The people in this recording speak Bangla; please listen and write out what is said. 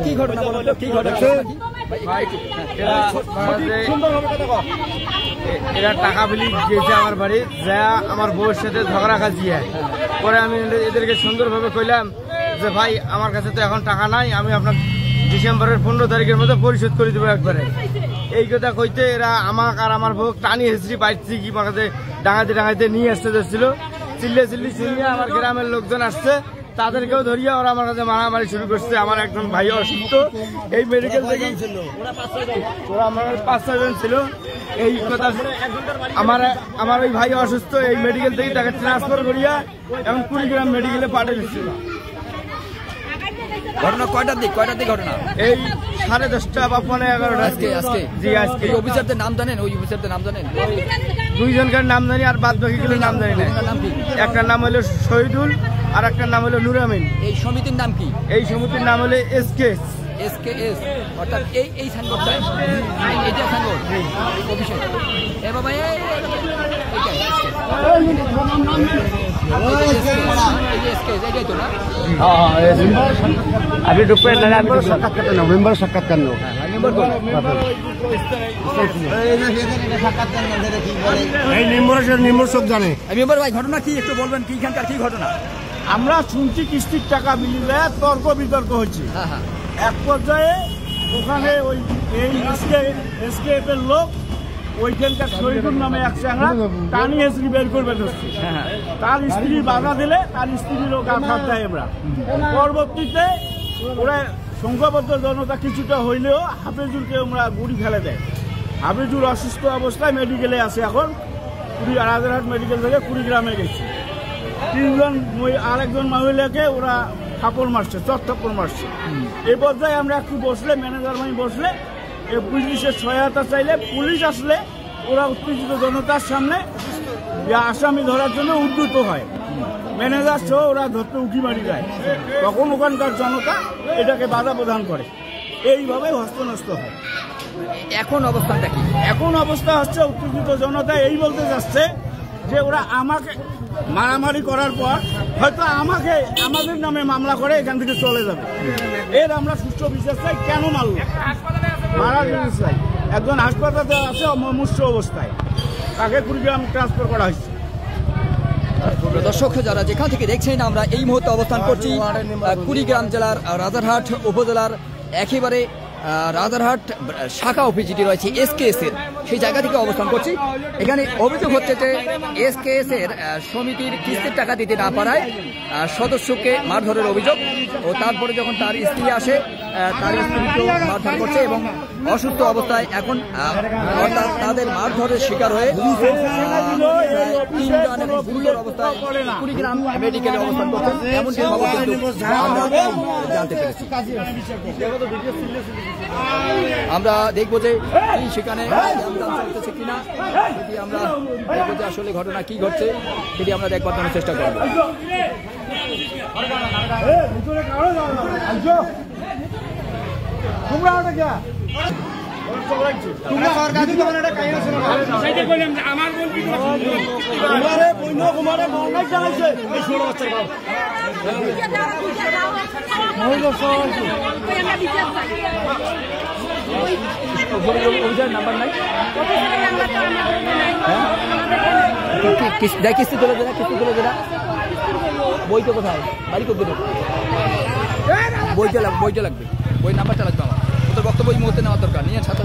কি ঘটনা বলো, কি ঘটনা? এরা টাকা বিলি গিয়েছে আমার বাড়ি, যা আমার বউয়ের সাথে ঝগড়া খাজিয়ে। পরে আমি এদেরকে সুন্দরভাবে কইলাম যে ভাই আমার কাছে তো এখন টাকা নাই, আমি আপনার ডিসেম্বরের 15 তারিখের মধ্যে পরিশোধ করে দেবো একবারে। এই কথা কইতে এরা আমাকে আর আমার বউ টানি হেসড়ি বাইরছি কি মাঝে ডাঙাইতে ডাঙাইতে নিয়ে আসতে যাচ্ছিল। চিল্লে শুনিয়ে আমার গ্রামের লোকজন আসছে, তাদেরকেও ধরিয়ে ওরা আমার কাছে মারামারি শুরু করছে। আমার একজন ভাই অসুস্থ, এই মেডিকেল থেকে ওরা আমার 5-6 জন ছিল। এই কথা আমার ওই ভাই অসুস্থ, এই মেডিকেল থেকে তাকে ট্রান্সফার করিয়া এখন কুড়িগ্রাম মেডিকেলে পাঠিয়ে দিচ্ছিল। ঘটনা কয়টার দিক ঘটনা? এই 10:30 বা 11:15 আজকে। জি আজকে। অফিসারদের নাম জানেন? ওই অফিসারদের নাম জানেন? 2 জনকার নাম জানি, আর বাদ বাকিগুলোর নাম জানি না। একটার নাম হলো শহীদুল আর একটার নাম হলো নুর আমিন। এই সমিতির নাম কি? এই সমিতির নাম হলো SKS। অর্থাৎ এই সাইনবোর্ডটা, এইটা সাইনবোর্ড অফিসে। এ বাবা अभी रुपये मेंबर साक्षात करना নিম্বর সব জানে। মেম্বার ভাই ঘটনা কি একটু বলবেন? কি এখানকার কি ঘটনা? আমরা শুনছি কিস্তির টাকা মিলিয়ে তর্ক বিতর্ক হচ্ছে। এক পর্যায়ে ওখানে ওই এই SKF এর লোক ওইখানকার শহীদুল নামে এক চ্যাংড়া টানি হেসড়ি বের করবে ধরছে। তার স্ত্রী বাধা দিলে তার স্ত্রীর লোক আঘাত দেয়। আমরা পরবর্তীতে ওরা সংখ্যাবদ্ধ জনতা কিছুটা হইলেও হাফেজুলকে আমরা গুড়ি ফেলে দেয়। হাফেজুল অসুস্থ অবস্থায় মেডিকেলে আছে, এখন রাজারহাট মেডিকেল থেকে কুড়িগ্রামে গেছে। 3 জন আর একজন মহিলাকে ওরা থাপড় মারছে, চর মারছে। এই পর্যায়ে আমরা একটু বসলে, ম্যানেজার ভাই বসলে, পুলিশের সহায়তা চাইলে পুলিশ আসলে ওরা উত্তেজিত জনতার সামনে আসামি ধরার জন্য উদ্যত হয়। ম্যানেজার সহ ওরা ধরতে উঁকি মারি যায়, তখন ওখানকার জনতা এটাকে বাধা প্রদান করে। এইভাবে হস্তনস্ত হয়। এখন অবস্থাটা কি? এখন অবস্থা হচ্ছে উত্তেজিত জনতা এই বলতে যাচ্ছে যে ওরা আমাকে মারামারি করার পর হয়তো আমাদের নামে মামলা করে এখান থেকে চলে যাবে। এর আমরা সুষ্ঠু বিচার চাই। কেন মারল? মারা চাই। একজন হাসপাতালে আছে মুমূর্ষ অবস্থায়, তাকে কুড়িগ্রাম ট্রান্সফার করা হয়েছে। দর্শক যারা যেখান থেকে দেখছেন, আমরা এই মুহূর্তে অবস্থান করছি কুড়িগ্রাম জেলার রাজারহাট উপজেলার একেবারে রাজারহাট শাখা অফিস যেটি রয়েছে SKS এর, সেই জায়গা থেকে অবস্থান করছি। এখানে অভিযোগ হচ্ছে যে SKS এর সমিতির কিস্তির টাকা দিতে না পারায় সদস্যকে মারধরের অভিযোগ, ও তারপরে যখন তার স্ত্রী আসে তার স্ত্রীকেও মারধর করছে এবং অসুস্থ অবস্থায় এখন তাদের মারধরের শিকার হয়ে 3 জন এবং গুরুতর অবস্থায় কুড়িগ্রাম মেডিকেলে অবস্থান করছেন, এমনটি খবর কিন্তু আমরা জানতে পেরেছি। আমরা দেখবো যে সেখানে চলতেছে কিনা, সেটি আমরা দেখবো যে আসলে ঘটনা কি ঘটছে সেটি আমরা দেখবার জন্য চেষ্টা করবো। কিস্তি তুলে দেনা বই তো কোথায়? বাড়ি করতে বইটা লাগবে, বই নাম্বারটা লাগবে। আমার তোর বক্তব্য এই মুহূর্তে নেওয়ার দরকার নিয়ে ছাত্র